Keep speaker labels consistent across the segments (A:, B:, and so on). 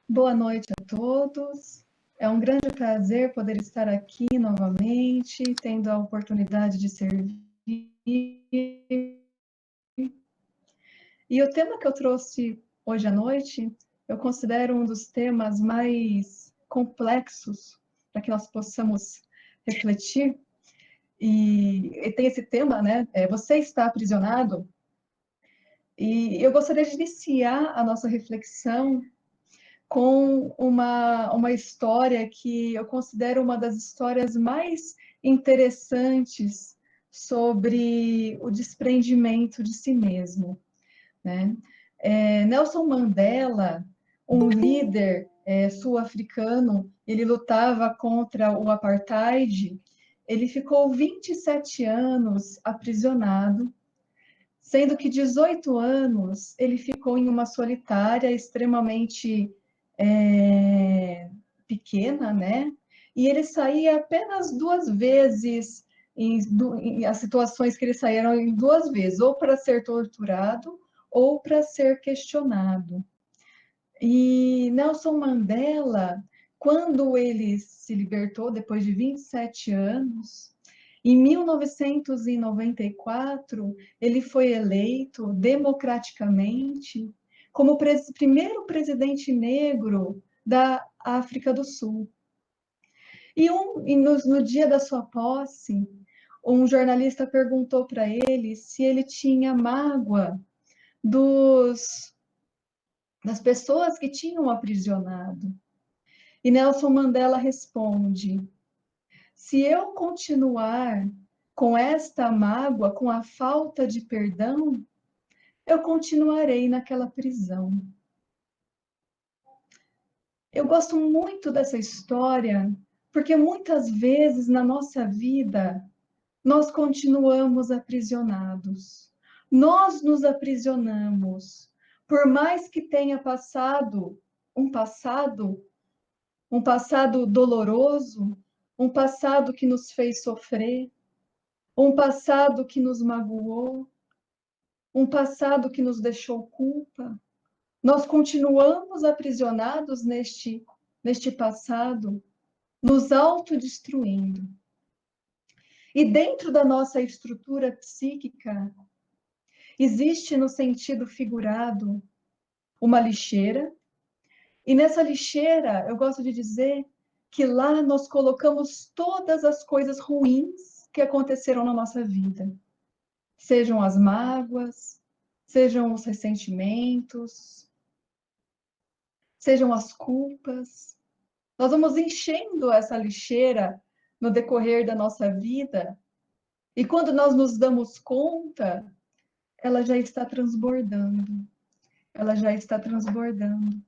A: Boa noite a todos. É um grande prazer poder estar aqui novamente, tendo a oportunidade de servir. E o tema que eu trouxe hoje à noite, eu considero um dos temas mais complexos para que nós possamos refletir. E tem esse tema, né? Você está aprisionado? E eu gostaria de iniciar a nossa reflexão com uma história que eu considero uma das histórias mais interessantes sobre o desprendimento de si mesmo, né? Nelson Mandela, um líder sul-africano, ele lutava contra o apartheid, ele ficou 27 anos aprisionado, sendo que 18 anos ele ficou em uma solitária extremamente pequena, né? E ele saía apenas duas vezes, em as situações que ele saíram em duas vezes, ou para ser torturado ou para ser questionado. E Nelson Mandela, quando ele se libertou, depois de 27 anos, em 1994, ele foi eleito democraticamente como o primeiro presidente negro da África do Sul. No dia da sua posse, um jornalista perguntou para ele se ele tinha mágoa das pessoas que tinham aprisionado. E Nelson Mandela responde: se eu continuar com esta mágoa, com a falta de perdão, eu continuarei naquela prisão. Eu gosto muito dessa história, porque muitas vezes na nossa vida nós continuamos aprisionados. Nós nos aprisionamos. Por mais que tenha passado um passado, um passado doloroso, um passado que nos fez sofrer, um passado que nos magoou, um passado que nos deixou culpa. Nós continuamos aprisionados neste passado, nos autodestruindo. E dentro da nossa estrutura psíquica, existe no sentido figurado uma lixeira, e nessa lixeira, eu gosto de dizer que lá nós colocamos todas as coisas ruins que aconteceram na nossa vida. Sejam as mágoas, sejam os ressentimentos, sejam as culpas. Nós vamos enchendo essa lixeira no decorrer da nossa vida, e quando nós nos damos conta, ela já está transbordando. Ela já está transbordando.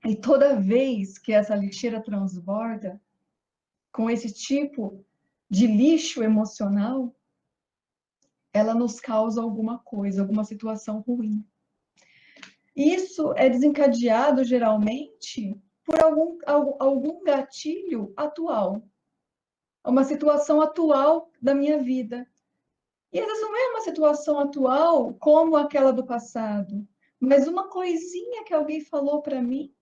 A: E toda vez que essa lixeira transborda, com esse tipo de lixo emocional, ela nos causa alguma coisa, alguma situação ruim. Isso é desencadeado, geralmente, por algum gatilho atual, uma situação atual da minha vida. E essa não é uma situação atual como aquela do passado, mas uma coisinha que alguém falou para mim,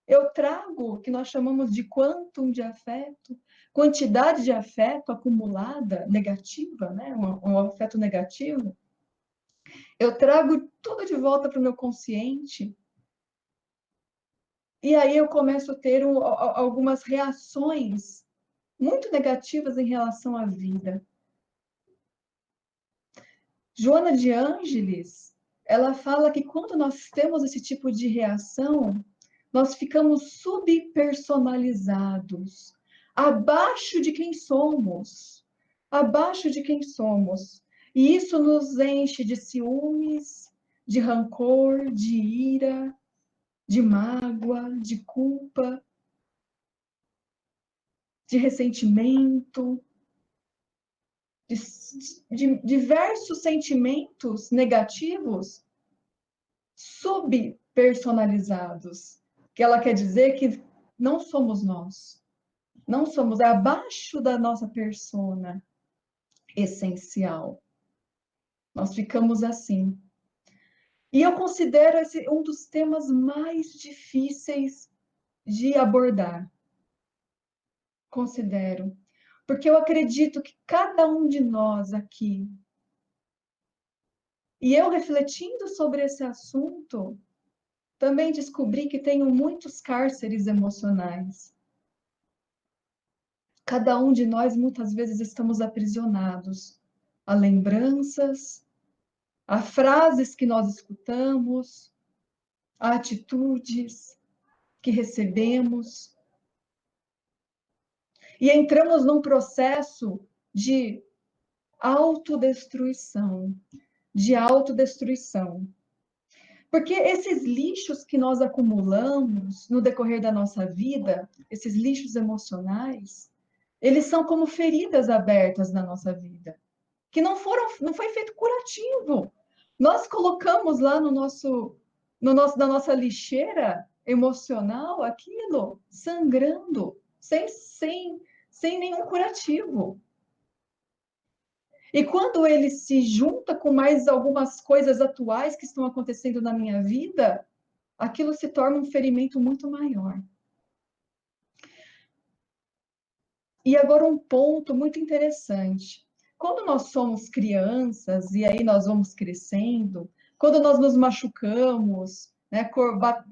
A: eu trago, que nós chamamos de quantum de afeto, quantidade de afeto acumulada, negativa, né? Um afeto negativo. Eu trago tudo de volta para o meu consciente. E aí eu começo a ter algumas reações muito negativas em relação à vida. Joana de Ângeles, ela fala que quando nós temos esse tipo de reação, nós ficamos subpersonalizados, abaixo de quem somos, abaixo de quem somos. E isso nos enche de ciúmes, de rancor, de ira, de mágoa, de culpa, de ressentimento, de diversos sentimentos negativos subpersonalizados, que ela quer dizer que não somos nós, não somos, é abaixo da nossa persona essencial. Nós ficamos assim. E eu considero esse um dos temas mais difíceis de abordar, considero, porque eu acredito que cada um de nós aqui, e eu refletindo sobre esse assunto, também descobri que tenho muitos cárceres emocionais. Cada um de nós, muitas vezes, estamos aprisionados a lembranças, a frases que nós escutamos, a atitudes que recebemos. E entramos num processo de autodestruição, de autodestruição. Porque esses lixos que nós acumulamos no decorrer da nossa vida, esses lixos emocionais, eles são como feridas abertas na nossa vida, que não foi feito curativo. Nós colocamos lá na nossa lixeira emocional aquilo sangrando, sem nenhum curativo. E quando ele se junta com mais algumas coisas atuais que estão acontecendo na minha vida, aquilo se torna um ferimento muito maior. E agora um ponto muito interessante. Quando nós somos crianças e aí nós vamos crescendo, quando nós nos machucamos, né,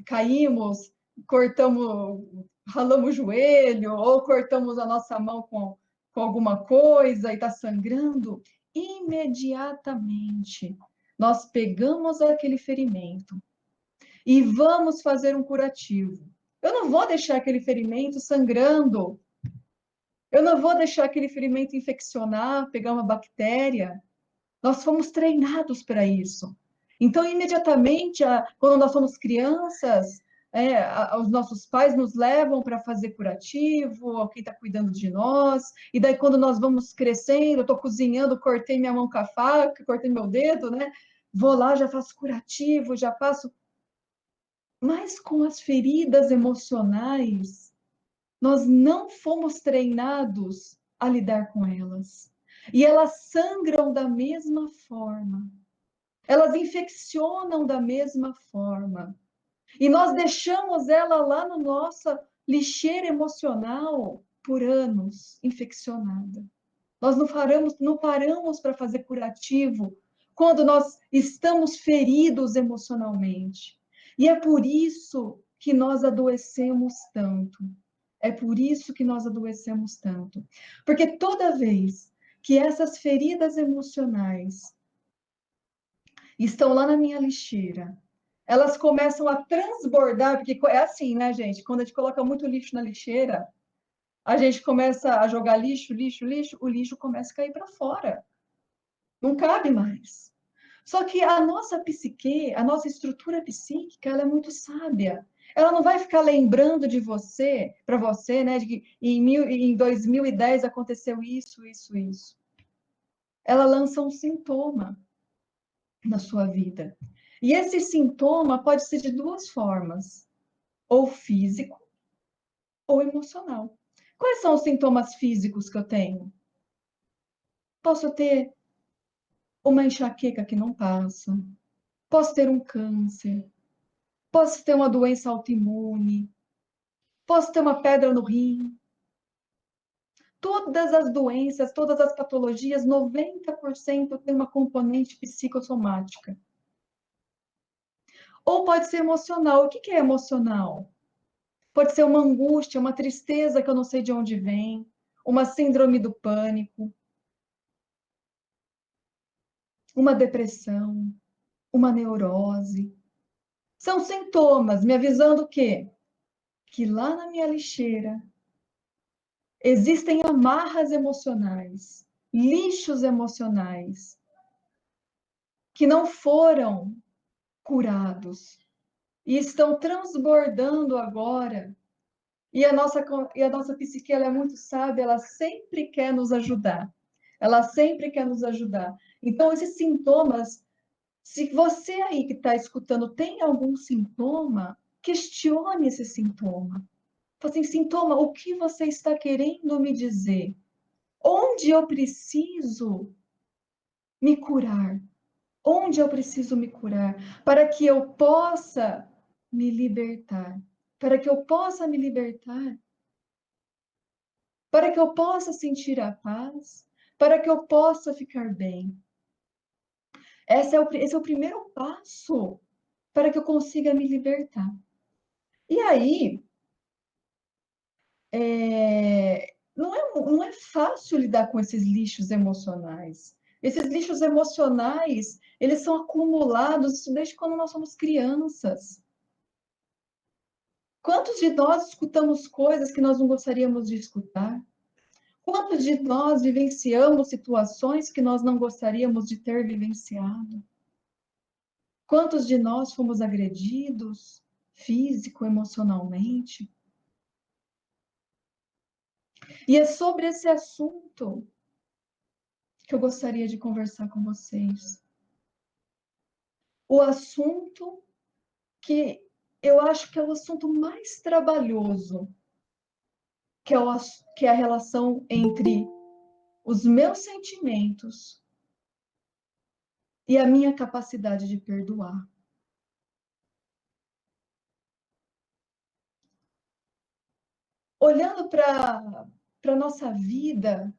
A: caímos, cortamos, ralamos o joelho ou cortamos a nossa mão com alguma coisa e está sangrando, imediatamente nós pegamos aquele ferimento e vamos fazer um curativo. Eu não vou deixar aquele ferimento sangrando. Eu não vou deixar aquele ferimento infeccionar, pegar uma bactéria. Nós fomos treinados para isso. Então, imediatamente, quando nós somos crianças, os nossos pais nos levam para fazer curativo, ou quem está cuidando de nós. E daí, quando nós vamos crescendo, eu estou cozinhando, cortei minha mão com a faca, cortei meu dedo, né? Vou lá, já faço curativo, já faço. Mas com as feridas emocionais, nós não fomos treinados a lidar com elas. E elas sangram da mesma forma. Elas infeccionam da mesma forma. E nós deixamos ela lá na nossa lixeira emocional por anos, infeccionada. Nós não paramos para fazer curativo quando nós estamos feridos emocionalmente. E é por isso que nós adoecemos tanto. É por isso que nós adoecemos tanto. Porque toda vez que essas feridas emocionais estão lá na minha lixeira, elas começam a transbordar, porque é assim, né, gente? Quando a gente coloca muito lixo na lixeira, a gente começa a jogar lixo, lixo, lixo, o lixo começa a cair para fora. Não cabe mais. Só que a nossa psique, a nossa estrutura psíquica, ela é muito sábia. Ela não vai ficar lembrando de você, para você, né, de que em 2010 aconteceu isso, isso, isso. Ela lança um sintoma na sua vida. E esse sintoma pode ser de duas formas, ou físico ou emocional. Quais são os sintomas físicos que eu tenho? Posso ter uma enxaqueca que não passa, posso ter um câncer, posso ter uma doença autoimune, posso ter uma pedra no rim. Todas as doenças, todas as patologias, 90% tem uma componente psicossomática. Ou pode ser emocional. O que é emocional? Pode ser uma angústia, uma tristeza que eu não sei de onde vem, uma síndrome do pânico, uma depressão, uma neurose. São sintomas me avisando o quê? Que lá na minha lixeira existem amarras emocionais, lixos emocionais, que não foram curados e estão transbordando agora. E a nossa psique ela é muito sábia, ela sempre quer nos ajudar. Ela sempre quer nos ajudar. Então, esses sintomas, se você aí que está escutando tem algum sintoma, questione esse sintoma. Fala assim, sintoma, o que você está querendo me dizer? Onde eu preciso me curar? Onde eu preciso me curar? Para que eu possa me libertar. para que eu possa me libertar, para que eu possa sentir a paz, para que eu possa ficar bem. Esse é o primeiro passo para que eu consiga me libertar. E aí, não é fácil lidar com esses lixos emocionais. Esses lixos emocionais, eles são acumulados desde quando nós somos crianças. Quantos de nós escutamos coisas que nós não gostaríamos de escutar? Quantos de nós vivenciamos situações que nós não gostaríamos de ter vivenciado? Quantos de nós fomos agredidos físico, emocionalmente? E é sobre esse assunto que eu gostaria de conversar com vocês. O assunto que eu acho que é o assunto mais trabalhoso, que é a relação entre os meus sentimentos e a minha capacidade de perdoar. Olhando para a nossa vida,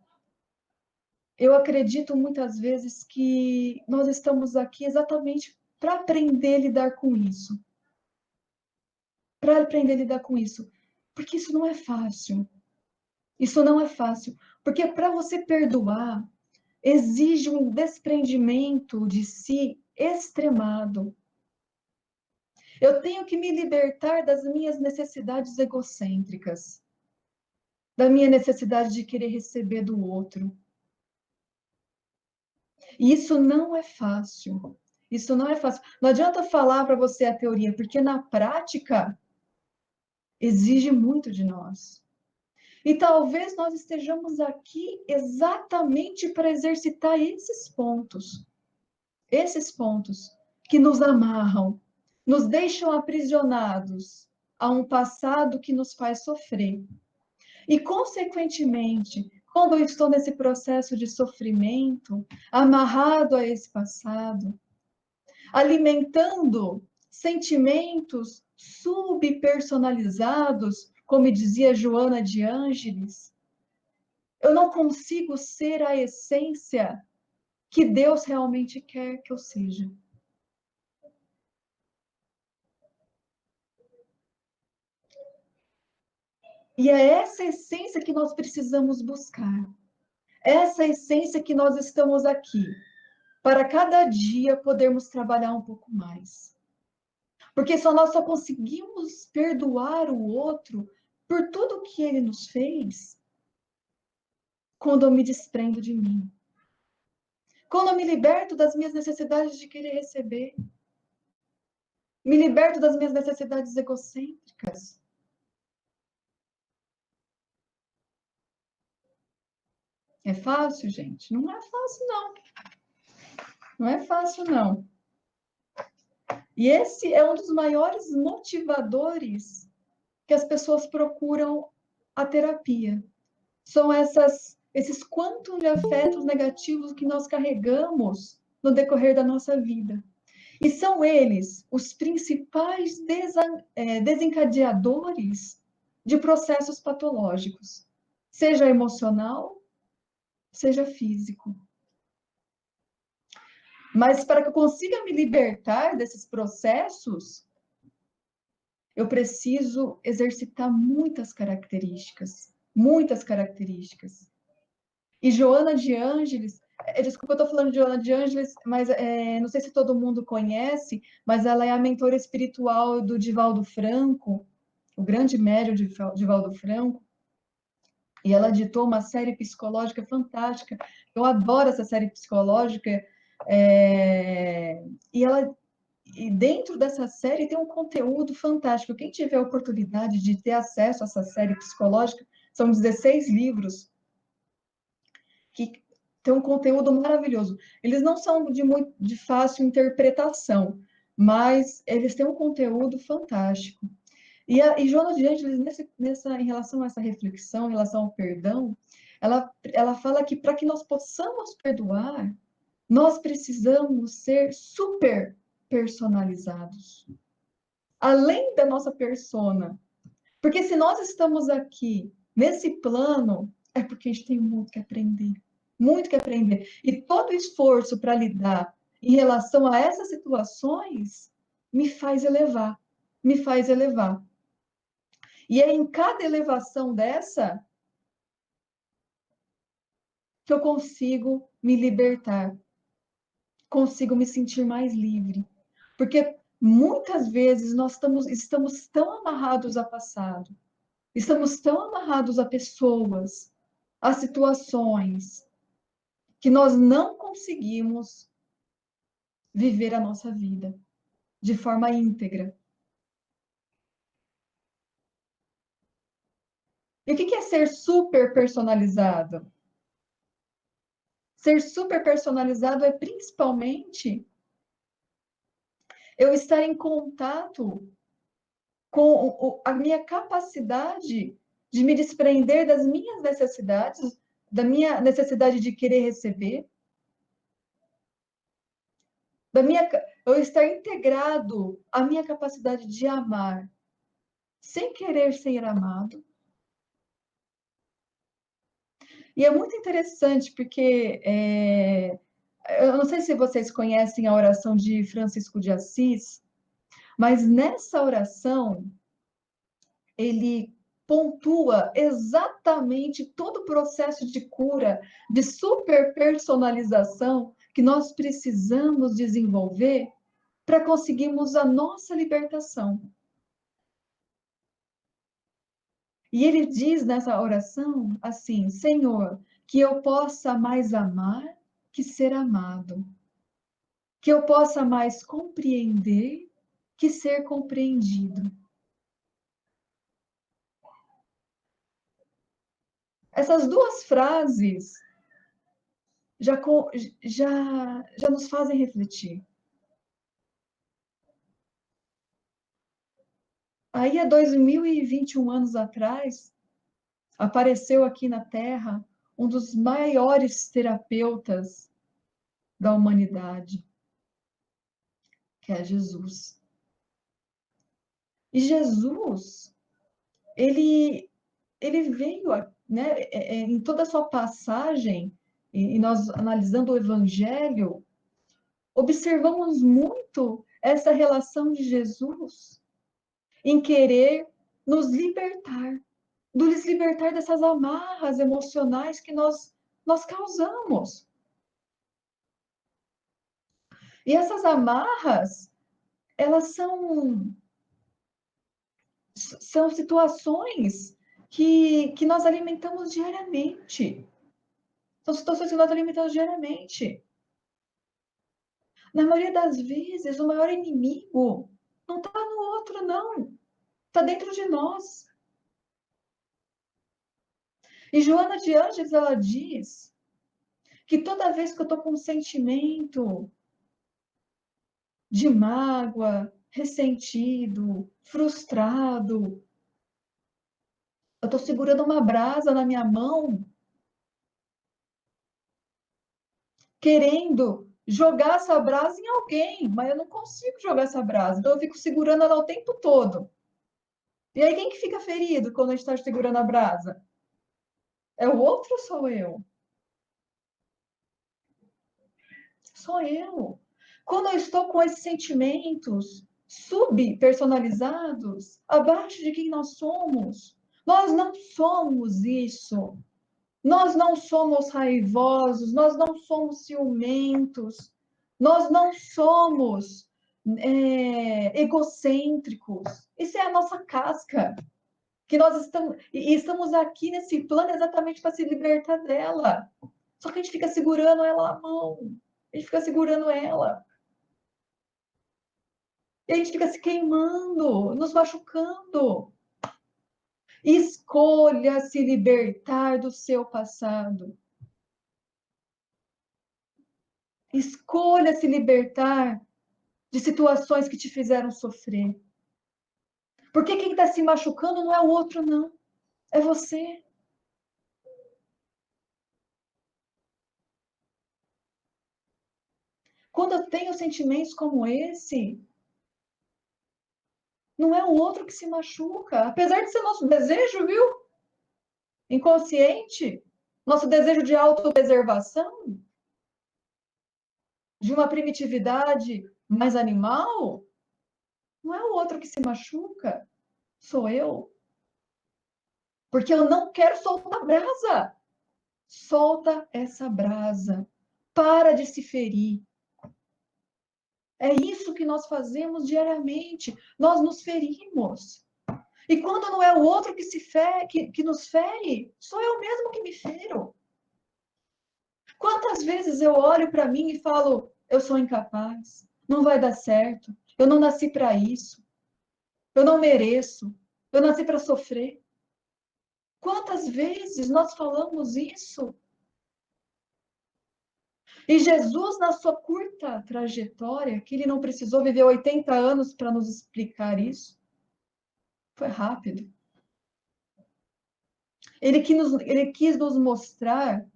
A: eu acredito muitas vezes que nós estamos aqui exatamente para aprender a lidar com isso. Para aprender a lidar com isso. Porque isso não é fácil. Isso não é fácil. Porque para você perdoar, exige um desprendimento de si extremado. Eu tenho que me libertar das minhas necessidades egocêntricas, da minha necessidade de querer receber do outro. E isso não é fácil. Isso não é fácil. Não adianta falar para você a teoria, porque na prática exige muito de nós. E talvez nós estejamos aqui exatamente para exercitar esses pontos que nos amarram, nos deixam aprisionados a um passado que nos faz sofrer. E, consequentemente, quando eu estou nesse processo de sofrimento, amarrado a esse passado, alimentando sentimentos subpersonalizados, como dizia Joana de Ângeles, eu não consigo ser a essência que Deus realmente quer que eu seja. E é essa essência que nós precisamos buscar. Essa essência que nós estamos aqui, para cada dia podermos trabalhar um pouco mais. Porque nós só conseguimos perdoar o outro por tudo que ele nos fez quando eu me desprendo de mim. Quando eu me liberto das minhas necessidades de querer receber. Me liberto das minhas necessidades egocêntricas. É fácil, gente? Não é fácil, não. Não é fácil, não. E esse é um dos maiores motivadores que as pessoas procuram a terapia. São esses quantos de afetos negativos que nós carregamos no decorrer da nossa vida. E são eles os principais desencadeadores de processos patológicos, seja emocional, seja físico. Mas para que eu consiga me libertar desses processos, eu preciso exercitar muitas características, muitas características. E Joana de Ângeles, desculpa, eu estou falando de Joana de Ângeles, mas não sei se todo mundo conhece, mas ela é a mentora espiritual do Divaldo Franco, o grande médium de Divaldo Franco, e ela ditou uma série psicológica fantástica. Eu adoro essa série psicológica, e ela e dentro dessa série tem um conteúdo fantástico. Quem tiver a oportunidade de ter acesso a essa série psicológica, são 16 livros que tem um conteúdo maravilhoso. Eles não são de fácil interpretação, mas eles têm um conteúdo fantástico. E Joana de Ângeles, em relação a essa reflexão, em relação ao perdão, ela fala que para que nós possamos perdoar, nós precisamos ser super personalizados. Além da nossa persona, Porque se nós estamos aqui nesse plano, é porque a gente tem muito que aprender. Muito que aprender. E todo esforço para lidar em relação a essas situações me faz elevar. Me faz elevar. E é em cada elevação dessa que eu consigo me libertar, consigo me sentir mais livre. Porque muitas vezes nós estamos tão amarrados ao passado, estamos tão amarrados a pessoas, a situações, que nós não conseguimos viver a nossa vida de forma íntegra. E o que é ser super personalizado? Ser super personalizado é principalmente eu estar em contato com a minha capacidade de me desprender das minhas necessidades, da minha necessidade de querer receber, eu estar integrado à minha capacidade de amar, sem querer ser amado. E é muito interessante porque eu não sei se vocês conhecem a oração de Francisco de Assis, mas nessa oração ele pontua exatamente todo o processo de cura, de superpersonalização que nós precisamos desenvolver para conseguirmos a nossa libertação. E ele diz nessa oração assim: Senhor, que eu possa mais amar que ser amado, que eu possa mais compreender que ser compreendido. Essas duas frases já, já nos fazem refletir. Aí, há 2021 anos atrás, apareceu aqui na Terra um dos maiores terapeutas da humanidade, que é Jesus. E Jesus, ele veio, né, em toda a sua passagem, e nós analisando o Evangelho, observamos muito essa relação de Jesus em querer nos libertar, nos libertar dessas amarras emocionais que nós causamos. E essas amarras, elas são situações que nós alimentamos diariamente. São situações que nós alimentamos diariamente. Na maioria das vezes, o maior inimigo não está no outro, não. Está dentro de nós. E Joana de Ângeles, ela diz que toda vez que eu estou com um sentimento de mágoa, ressentido, frustrado, eu estou segurando uma brasa na minha mão, querendo jogar essa brasa em alguém, mas eu não consigo jogar essa brasa, então eu fico segurando ela o tempo todo. E aí quem que fica ferido quando a gente está segurando a brasa? É o outro ou sou eu? Sou eu. Quando eu estou com esses sentimentos subpersonalizados, abaixo de quem nós não somos isso. Nós não somos raivosos, nós não somos ciumentos, nós não somos egocêntricos. Isso é a nossa casca, que nós estamos aqui nesse plano exatamente para se libertar dela. Só que a gente fica segurando ela na mão, a gente fica segurando ela. E a gente fica se queimando, nos machucando. Escolha se libertar do seu passado. Escolha se libertar de situações que te fizeram sofrer. Porque quem está se machucando não é o outro, não. É você. Quando eu tenho sentimentos como esse, Não é o outro que se machuca, apesar de ser nosso desejo, viu? Inconsciente, nosso desejo de autopreservação, de uma primitividade mais animal, não é o outro que se machuca, sou eu. Porque eu não quero soltar brasa. Solta essa brasa. Para de se ferir. É isso que nós fazemos diariamente. Nós nos ferimos. E quando não é o outro que que nos fere, sou eu mesmo que me fero. Quantas vezes eu olho para mim e falo, eu sou incapaz, não vai dar certo, eu não nasci para isso, eu não mereço, eu nasci para sofrer. Quantas vezes nós falamos isso? E Jesus, na sua curta trajetória, que ele não precisou viver 80 anos para nos explicar isso, foi rápido. Ele quis nos mostrar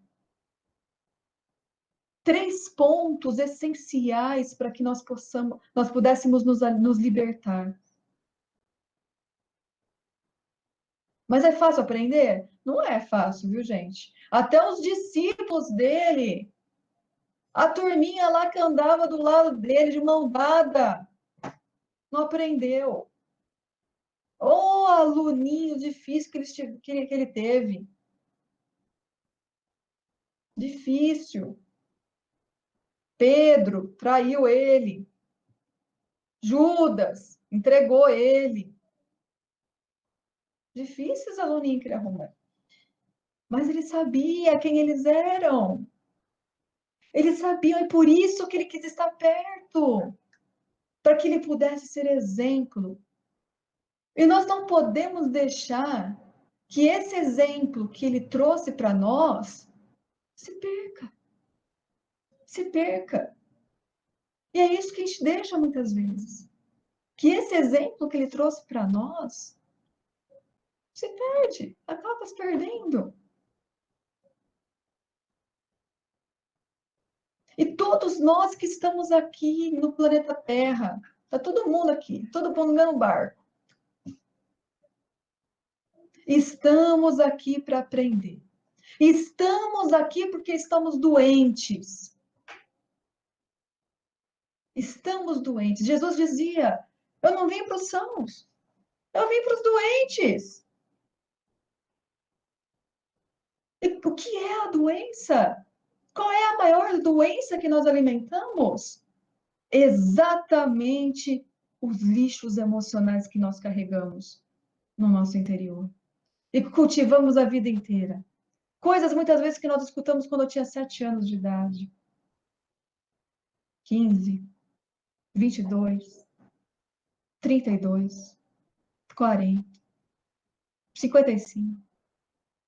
A: 3 pontos essenciais para que nós pudéssemos nos libertar. Mas é fácil aprender? Não é fácil, viu, gente? Até os discípulos dele, a turminha lá que andava do lado dele de mão dada, não aprendeu. Ô, aluninho difícil que ele teve. Difícil. Pedro traiu ele. Judas entregou ele. Difíceis aluninhos que ele arrumou. Mas ele sabia quem eles eram. Eles sabiam, e por isso que ele quis estar perto. Para que ele pudesse ser exemplo. E nós não podemos deixar que esse exemplo que ele trouxe para nós se perca. Se perca. E é isso que a gente deixa muitas vezes. Que esse exemplo que ele trouxe para nós se perde, acaba se perdendo. E todos nós que estamos aqui no planeta Terra, está todo mundo aqui, todo mundo no mesmo barco. Estamos aqui para aprender. Estamos aqui porque estamos doentes. Estamos doentes. Jesus dizia: eu não vim para os sãos, eu vim para os doentes. E o que é a doença? Qual é a maior doença que nós alimentamos? Exatamente os lixos emocionais que nós carregamos no nosso interior e que cultivamos a vida inteira. Coisas muitas vezes que nós escutamos quando eu tinha 7 anos de idade, 15, 22, 32, 40, 55.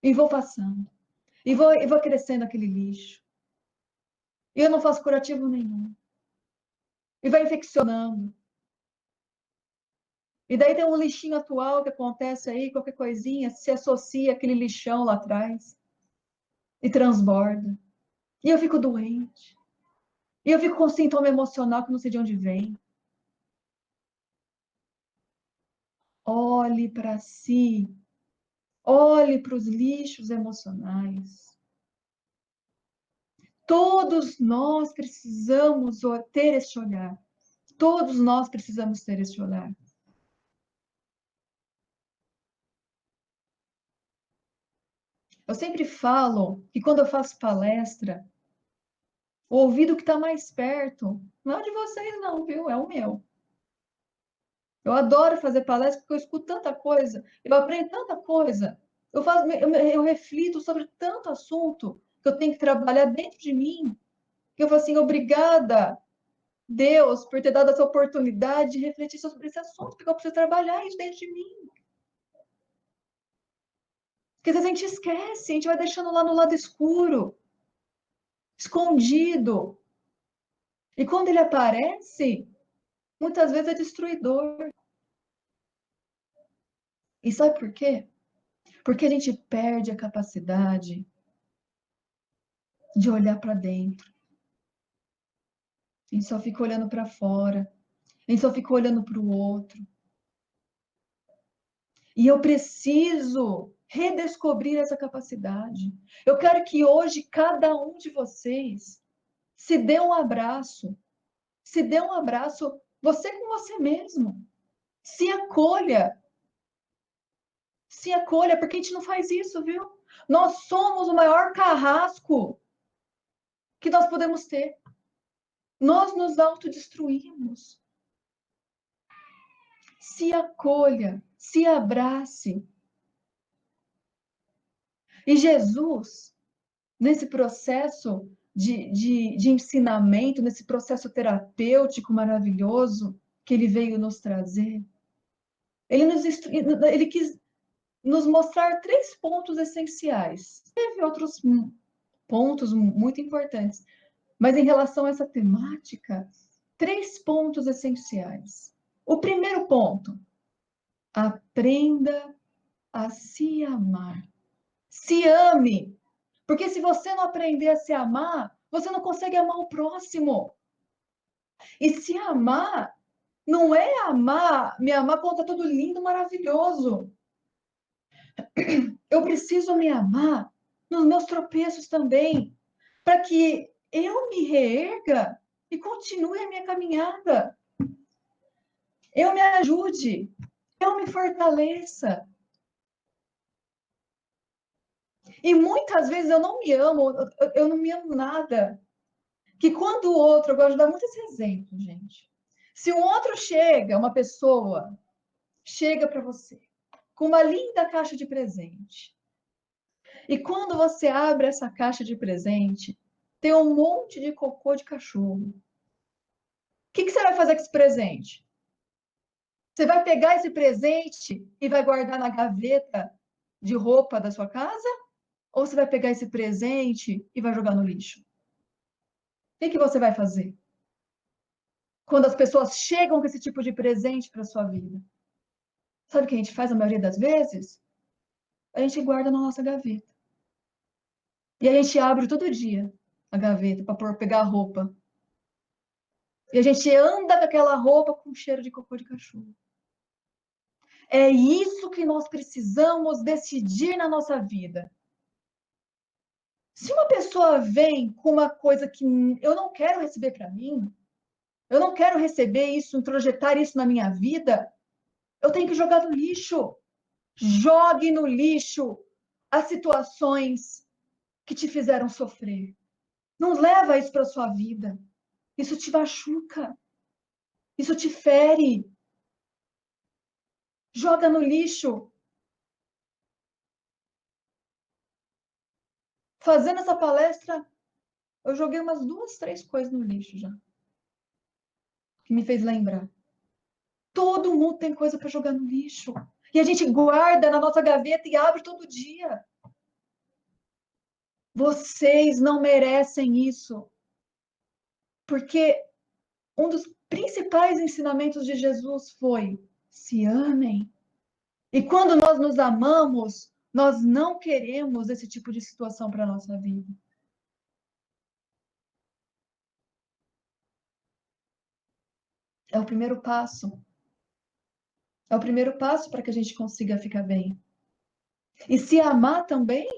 A: E vou passando. E vou crescendo aquele lixo. E eu não faço curativo nenhum. E vai infeccionando. E daí tem um lixinho atual que acontece aí, qualquer coisinha, se associa aquele lixão lá atrás. E transborda. E eu fico doente. E eu fico com sintoma emocional que não sei de onde vem. Olhe para si. Olhe para os lixos emocionais. Todos nós precisamos ter este olhar. Todos nós precisamos ter este olhar. Eu sempre falo que quando eu faço palestra, o ouvido que está mais perto não é o de vocês, não, viu? É o meu. Eu adoro fazer palestra porque eu escuto tanta coisa, eu aprendo tanta coisa, eu reflito sobre tanto assunto que eu tenho que trabalhar dentro de mim, que eu falo assim, obrigada, Deus, por ter dado essa oportunidade de refletir sobre esse assunto, porque eu preciso trabalhar isso dentro de mim. Porque às vezes a gente esquece, a gente vai deixando lá no lado escuro, escondido. E quando ele aparece, muitas vezes é destruidor. E sabe por quê? Porque a gente perde a capacidade de olhar para dentro. A gente só fica olhando para fora. A gente só fica olhando para o outro. E eu preciso redescobrir essa capacidade. Eu quero que hoje cada um de vocês se dê um abraço. Se dê um abraço, você com você mesmo. Se acolha. Se acolha, porque a gente não faz isso, viu? Nós somos o maior carrasco que nós podemos ter. Nós nos autodestruímos. Se acolha, se abrace. E Jesus, nesse processo de ensinamento, nesse processo terapêutico maravilhoso que ele veio nos trazer, ele quis nos mostrar 3 pontos essenciais. Teve outros pontos muito importantes, mas em relação a essa temática, 3 pontos essenciais. O primeiro ponto, aprenda a se amar. Se ame. Porque se você não aprender a se amar, você não consegue amar o próximo. E se amar, não é amar, me amar quando tá tudo lindo, maravilhoso. Eu preciso me amar nos meus tropeços também, para que eu me reerga e continue a minha caminhada. Eu me ajude, eu me fortaleça. E muitas vezes eu não me amo, eu não me amo nada. Que quando o outro, eu gosto de dar muito esse exemplo, gente. Se um outro chega, uma pessoa chega para você com uma linda caixa de presente. E quando você abre essa caixa de presente, tem um monte de cocô de cachorro. O que você vai fazer com esse presente? Você vai pegar esse presente e vai guardar na gaveta de roupa da sua casa? Ou você vai pegar esse presente e vai jogar no lixo? O que você vai fazer quando as pessoas chegam com esse tipo de presente para sua vida? Sabe o que a gente faz a maioria das vezes? A gente guarda na nossa gaveta. E a gente abre todo dia a gaveta para pegar a roupa. E a gente anda com aquela roupa com cheiro de cocô de cachorro. É isso que nós precisamos decidir na nossa vida. Se uma pessoa vem com uma coisa que eu não quero receber para mim, eu não quero receber isso, introjetar isso na minha vida, eu tenho que jogar no lixo. Jogue no lixo as situações que te fizeram sofrer. Não leva isso para sua vida. Isso te machuca. Isso te fere. Joga no lixo. Fazendo essa palestra, eu joguei umas 2, 3 coisas no lixo já. Que me fez lembrar. Todo mundo tem coisa para jogar no lixo. E a gente guarda na nossa gaveta e abre todo dia. Vocês não merecem isso. Porque um dos principais ensinamentos de Jesus foi: se amem. E quando nós nos amamos, nós não queremos esse tipo de situação para a nossa vida. É o primeiro passo. É o primeiro passo para que a gente consiga ficar bem. E se amar também,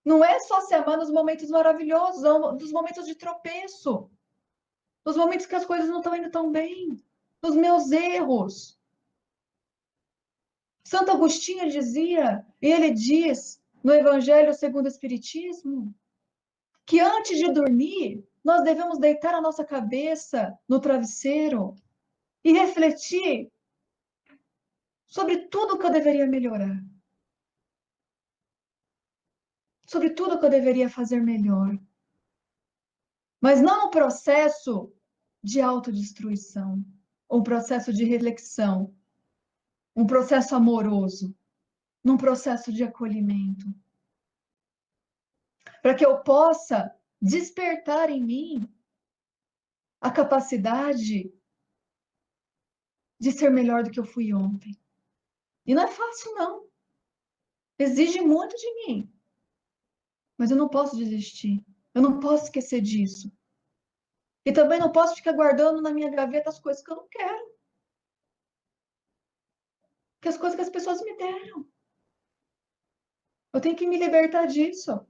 A: não é só se amar nos momentos maravilhosos, nos momentos de tropeço, nos momentos que as coisas não estão indo tão bem, nos meus erros. Santo Agostinho dizia, e ele diz no Evangelho segundo o Espiritismo, que antes de dormir, nós devemos deitar a nossa cabeça no travesseiro e refletir sobre tudo que eu deveria melhorar, sobre tudo que eu deveria fazer melhor. Mas não um processo de autodestruição, um processo de reflexão, um processo amoroso, num processo de acolhimento. Para que eu possa despertar em mim a capacidade de ser melhor do que eu fui ontem. E não é fácil, não. Exige muito de mim. Mas eu não posso desistir. Eu não posso esquecer disso. E também não posso ficar guardando na minha gaveta as coisas que eu não quero. que as coisas que as pessoas me deram. Eu tenho que me libertar disso.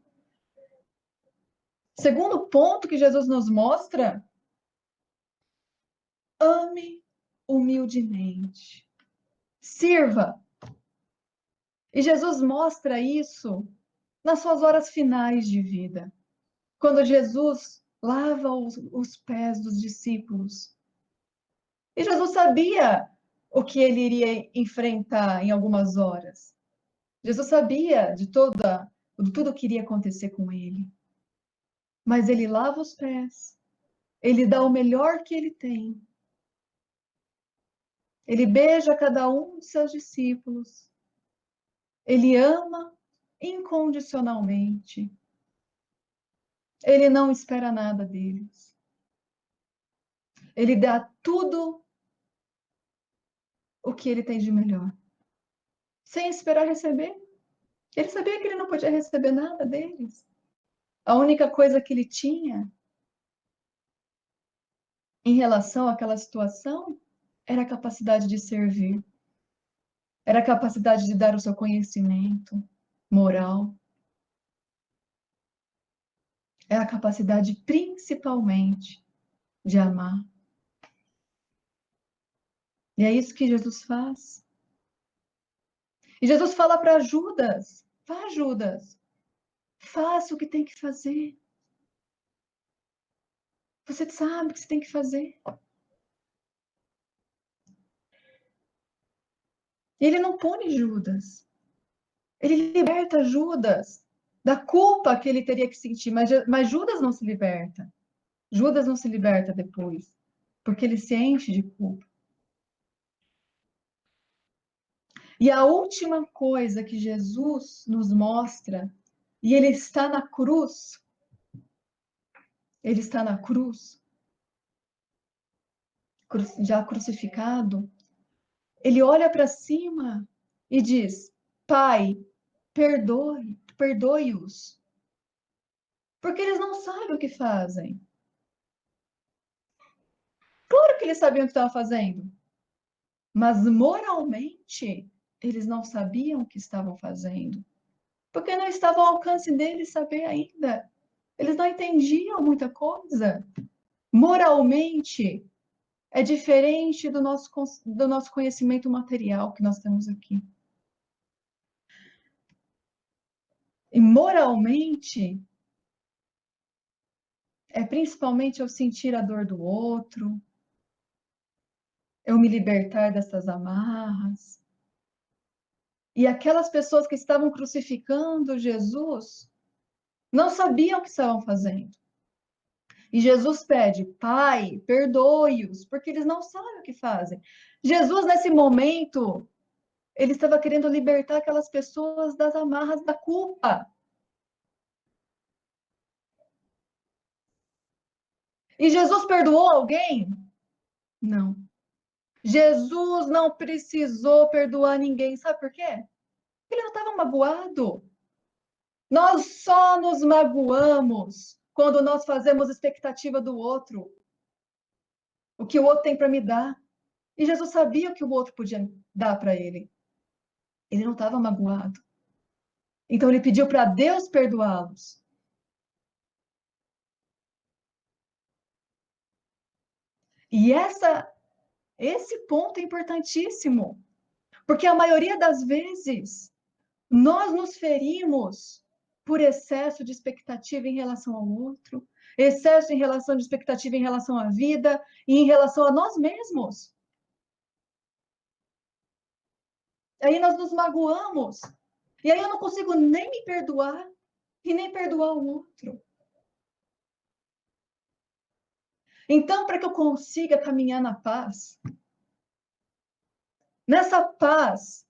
A: Segundo ponto que Jesus nos mostra, ame humildemente. Sirva. E Jesus mostra isso nas suas horas finais de vida. Quando Jesus lava os pés dos discípulos. E Jesus sabia o que ele iria enfrentar em algumas horas. Jesus sabia de tudo que iria acontecer com ele. Mas ele lava os pés. Ele dá o melhor que ele tem. Ele beija cada um de seus discípulos. Ele ama incondicionalmente. Ele não espera nada deles. Ele dá tudo o que ele tem de melhor, sem esperar receber. Ele sabia que ele não podia receber nada deles. A única coisa que ele tinha em relação àquela situação era a capacidade de servir, era a capacidade de dar o seu conhecimento moral, é a capacidade principalmente de amar. E é isso que Jesus faz. E Jesus fala para Judas: vá, Judas, faça o que tem que fazer. Você sabe o que você tem que fazer. Ele não pune Judas. Ele liberta Judas da culpa que ele teria que sentir, mas Judas não se liberta. Judas não se liberta depois, porque ele se enche de culpa. E a última coisa que Jesus nos mostra, e ele está na cruz, já crucificado, ele olha para cima e diz: Pai, perdoe-os, porque eles não sabem o que fazem. Claro que eles sabiam o que estavam fazendo, mas moralmente eles não sabiam o que estavam fazendo, porque não estava ao alcance deles saber ainda. Eles não entendiam muita coisa. Moralmente é diferente do nosso conhecimento material que nós temos aqui. E moralmente é principalmente eu sentir a dor do outro, eu me libertar dessas amarras. E aquelas pessoas que estavam crucificando Jesus não sabiam o que estavam fazendo. E Jesus pede: Pai, perdoe-os, porque eles não sabem o que fazem. Jesus, nesse momento, ele estava querendo libertar aquelas pessoas das amarras da culpa. E Jesus perdoou alguém? Não. Jesus não precisou perdoar ninguém. Sabe por quê? Ele não estava magoado. Nós só nos magoamos quando nós fazemos expectativa do outro. O que o outro tem para me dar. E Jesus sabia o que o outro podia dar para ele. Ele não estava magoado. Então ele pediu para Deus perdoá-los. E esse ponto é importantíssimo, porque a maioria das vezes nós nos ferimos por excesso de expectativa em relação ao outro, excesso em relação de expectativa em relação à vida e em relação a nós mesmos. Aí nós nos magoamos. E aí eu não consigo nem me perdoar e nem perdoar o outro. Então, para que eu consiga caminhar na paz, nessa paz,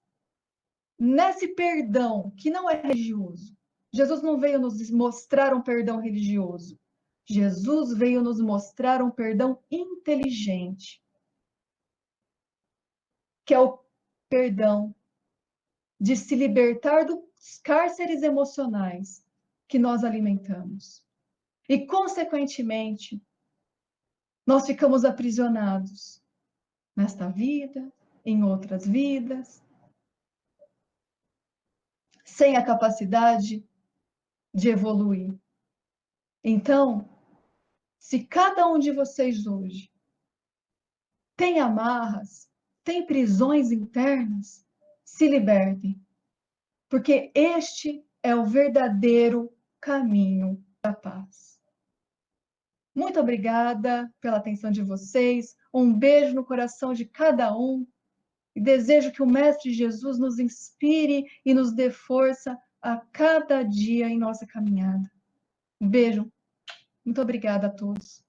A: nesse perdão que não é religioso, Jesus não veio nos mostrar um perdão religioso. Jesus veio nos mostrar um perdão inteligente, que é o perdão de se libertar dos cárceres emocionais que nós alimentamos. E, consequentemente, nós ficamos aprisionados nesta vida, em outras vidas. sem a capacidade de evoluir. Então, se cada um de vocês hoje tem amarras, tem prisões internas, se libertem, porque este é o verdadeiro caminho da paz. Muito obrigada pela atenção de vocês, um beijo no coração de cada um, e desejo que o Mestre Jesus nos inspire e nos dê força a cada dia em nossa caminhada. Um beijo. Muito obrigada a todos.